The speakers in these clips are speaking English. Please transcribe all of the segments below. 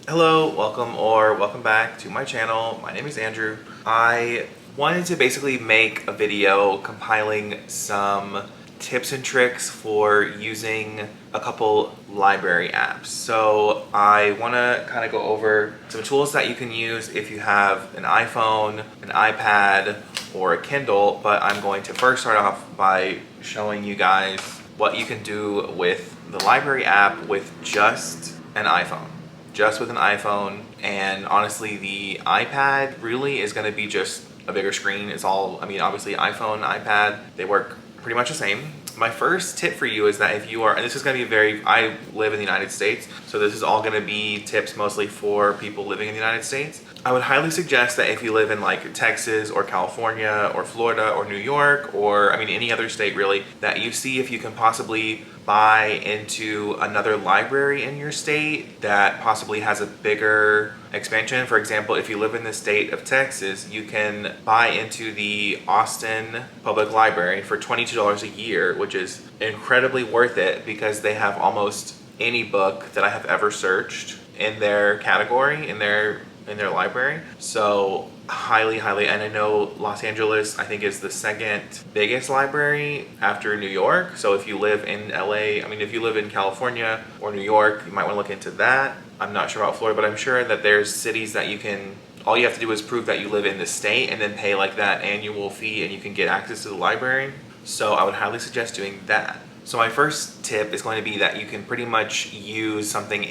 Hello, welcome back to my channel. My name is Andrew. I wanted to basically make a video compiling some tips and tricks for using a couple library apps. So I want to kind of go over some tools that you can use if you have an iPhone, an iPad, or a Kindle, but I'm going to first start off by showing you guys what you can do with the library app with just an iPhone. Just with an iPhone, and honestly the iPad really is going to be just a bigger screen. It's all, I mean, obviously iPhone, iPad, they work pretty much the same. My first tip for you is that if you are, and this is going to be I live in the United States, so this is all going to be tips mostly for people living in the United States. I would highly suggest that if you live in like Texas or California or Florida or New York or, I mean, any other state really, that you see if you can possibly buy into another library in your state that possibly has a bigger expansion. For example, if you live in the state of Texas, you can buy into the Austin Public Library for $22 a year, which is incredibly worth it because they have almost any book that I have ever searched in their category, in their library. So highly, and I know Los Angeles, I think, is the second biggest library after New York. So if you live in LA, I mean, if you live in California or New York, you might want to look into that. I'm not sure about Florida, but I'm sure that there's cities that you can, all you have to do is prove that you live in the state and then pay like that annual fee and you can get access to the library. So I would highly suggest doing that. So my first tip is going to be that you can pretty much use something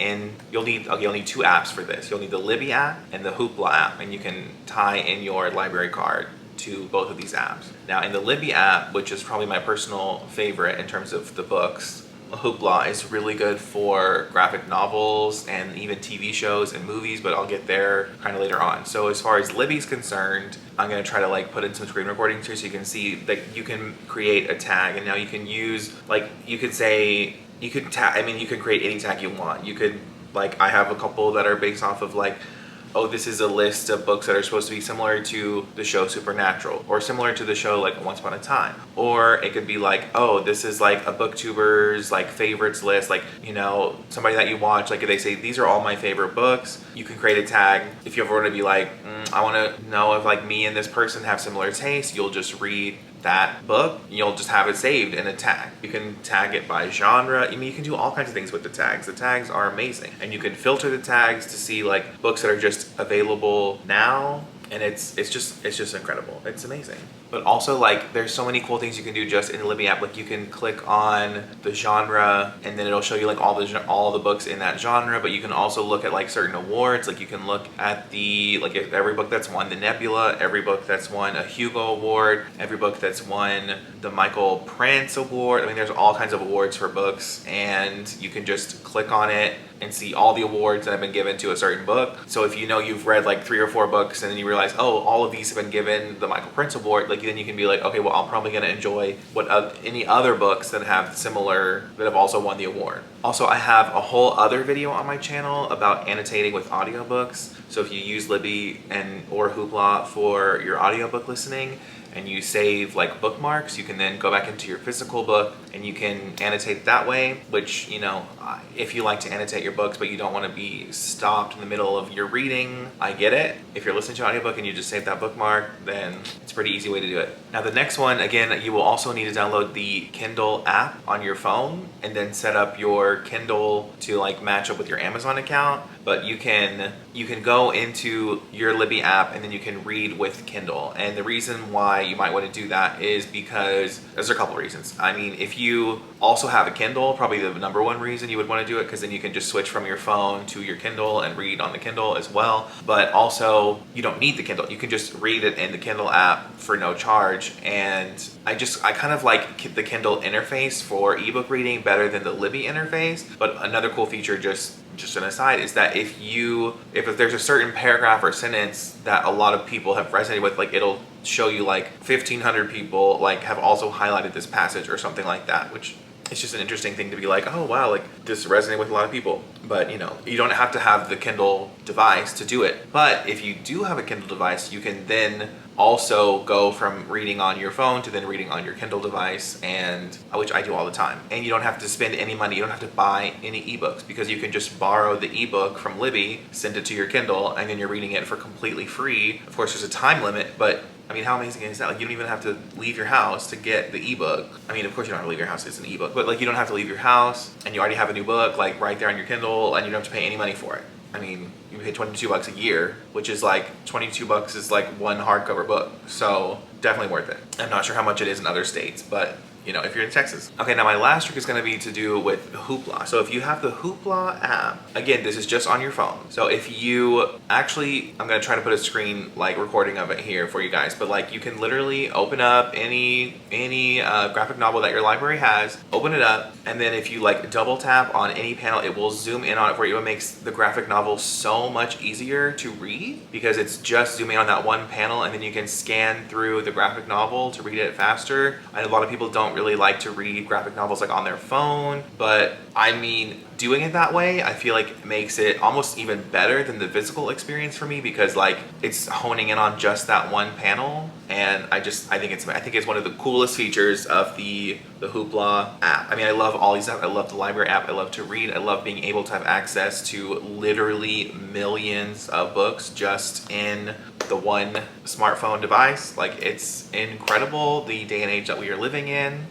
you'll need two apps for this. You'll need the Libby app and the Hoopla app, and you can tie in your library card to both of these apps. Now in the Libby app, which is probably my personal favorite in terms of the books, Hoopla is really good for graphic novels and even TV shows and movies, but I'll get there kind of later on. So as far as Libby's concerned, I'm going to try to like put in some screen recordings here so you can see that you can create a tag, and now you can use, like, you could say, you can create any tag you want. You could, like, I have a couple that are based off of like, oh, this is a list of books that are supposed to be similar to the show Supernatural, or similar to the show like Once Upon a Time. Or it could be like, oh, this is like a booktuber's like favorites list, like, you know, somebody that you watch, like if they say, these are all my favorite books, you can create a tag. If you ever want to be like, I want to know if like me and this person have similar tastes, you'll just read that book, you'll just have it saved in a tag. You can tag it by genre. I mean, you can do all kinds of things with the tags. The tags are amazing, and you can filter the tags to see like books that are just available now, and it's just incredible. It's amazing. But also, like, there's so many cool things you can do just in the Libby app. Like, you can click on the genre and then it'll show you like all the books in that genre, but you can also look at like certain awards. Like, you can look at the, like, every book that's won the Nebula, every book that's won a Hugo Award, every book that's won the Michael Prance Award. I mean, there's all kinds of awards for books, and you can just click on it and see all the awards that have been given to a certain book. So if you know you've read like 3 or 4 books and then you realize, oh, all of these have been given the Michael Prance Award, like, then you can be like, okay, well, I'm probably going to enjoy any other books that have that have also won the award. Also, I have a whole other video on my channel about annotating with audiobooks. So if you use Libby or Hoopla for your audiobook listening, and you save like bookmarks, you can then go back into your physical book and you can annotate that way, which, you know, if you like to annotate your books but you don't want to be stopped in the middle of your reading, I get it. If you're listening to an audiobook and you just save that bookmark, then it's a pretty easy way to do it. Now the next one, again, you will also need to download the Kindle app on your phone and then set up your Kindle to like match up with your Amazon account. But you can go into your Libby app and then you can read with Kindle. And the reason why you might want to do that is because there's a couple reasons. I mean, if you also have a Kindle, probably the number one reason you would want to do it, because then you can just switch from your phone to your Kindle and read on the Kindle as well. But also, you don't need the Kindle. You can just read it in the Kindle app for no charge. And I kind of like the Kindle interface for ebook reading better than the Libby interface. But another cool feature, just an aside, is that if there's a certain paragraph or sentence that a lot of people have resonated with, like, it'll show you like 1,500 people like have also highlighted this passage or something like that, which it's just an interesting thing to be like, oh wow, like this resonated with a lot of people. But you know, you don't have to have the Kindle device to do it. But if you do have a Kindle device, you can then also go from reading on your phone to then reading on your Kindle device, and which I do all the time. And you don't have to spend any money. You don't have to buy any ebooks, because you can just borrow the ebook from Libby, send it to your Kindle, and then you're reading it for completely free. Of course, there's a time limit, but I mean, how amazing is that? Like, you don't even have to leave your house to get the ebook. I mean, of course you don't have to leave your house, it's an ebook, but like, you don't have to leave your house, and you already have a new book like right there on your Kindle, and you don't have to pay any money for it. I mean, you pay $22 a year, which is like $22 is like one hardcover book. So definitely worth it. I'm not sure how much it is in other states, but you know, if you're in Texas. Okay, now my last trick is gonna be to do with Hoopla. So if you have the Hoopla app, again, this is just on your phone. So if you actually, I'm gonna try to put a screen like recording of it here for you guys, but like you can literally open up any graphic novel that your library has, open it up, and then if you like double tap on any panel, it will zoom in on it for you. It makes the graphic novel so much easier to read, because it's just zooming on that one panel, and then you can scan through the graphic novel to read it faster. I know a lot of people don't really like to read graphic novels like on their phone, but I mean, doing it that way, I feel like makes it almost even better than the physical experience for me, because like it's honing in on just that one panel, and I think it's one of the coolest features of the Hoopla app. I mean, I love all these apps. I love the library app. I love to read. I love being able to have access to literally millions of books just in the one smartphone device. Like, it's incredible, the day and age that we are living in.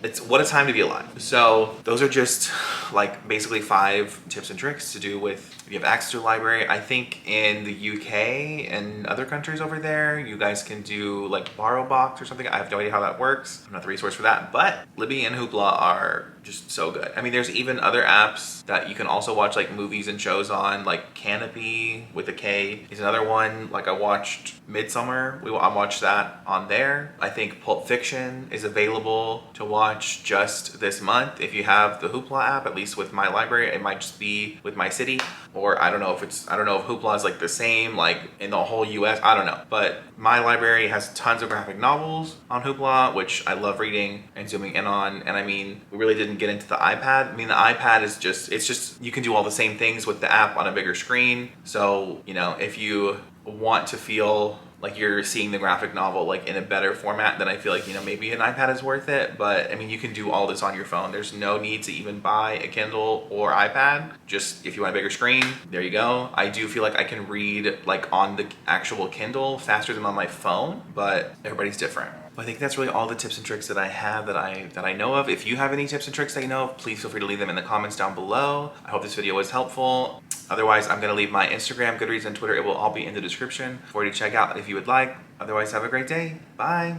It's what a time to be alive. So those are just like basically 5 tips and tricks to do with if you have access to a library. I think in the UK and other countries over there, you guys can do like BorrowBox or something. I have no idea how that works. I'm not the resource for that, but Libby and Hoopla are just so good. I mean, there's even other apps that you can also watch like movies and shows on, like Canopy with a K is another one. Like, I watched Midsummer. I watched that on there. I think Pulp Fiction is available to watch just this month if you have the Hoopla app. At least with my library, it might just be with my city, or I don't know if Hoopla is like the same like in the whole US. I don't know, but my library has tons of graphic novels on Hoopla, which I love reading and zooming in on. And I mean, we really didn't get into the iPad. I mean, the iPad is just you can do all the same things with the app on a bigger screen. So, you know, if you want to feel like you're seeing the graphic novel like in a better format, then I feel like, you know, maybe an iPad is worth it. But I mean, you can do all this on your phone. There's no need to even buy a Kindle or iPad. Just if you want a bigger screen, there you go. I do feel like I can read like on the actual Kindle faster than on my phone, but everybody's different. I think that's really all the tips and tricks that I have that I know of. If you have any tips and tricks that you know of, please feel free to leave them in the comments down below. I hope this video was helpful. Otherwise, I'm gonna leave my Instagram, Goodreads, and Twitter. It will all be in the description for you to check out if you would like. Otherwise, have a great day. Bye.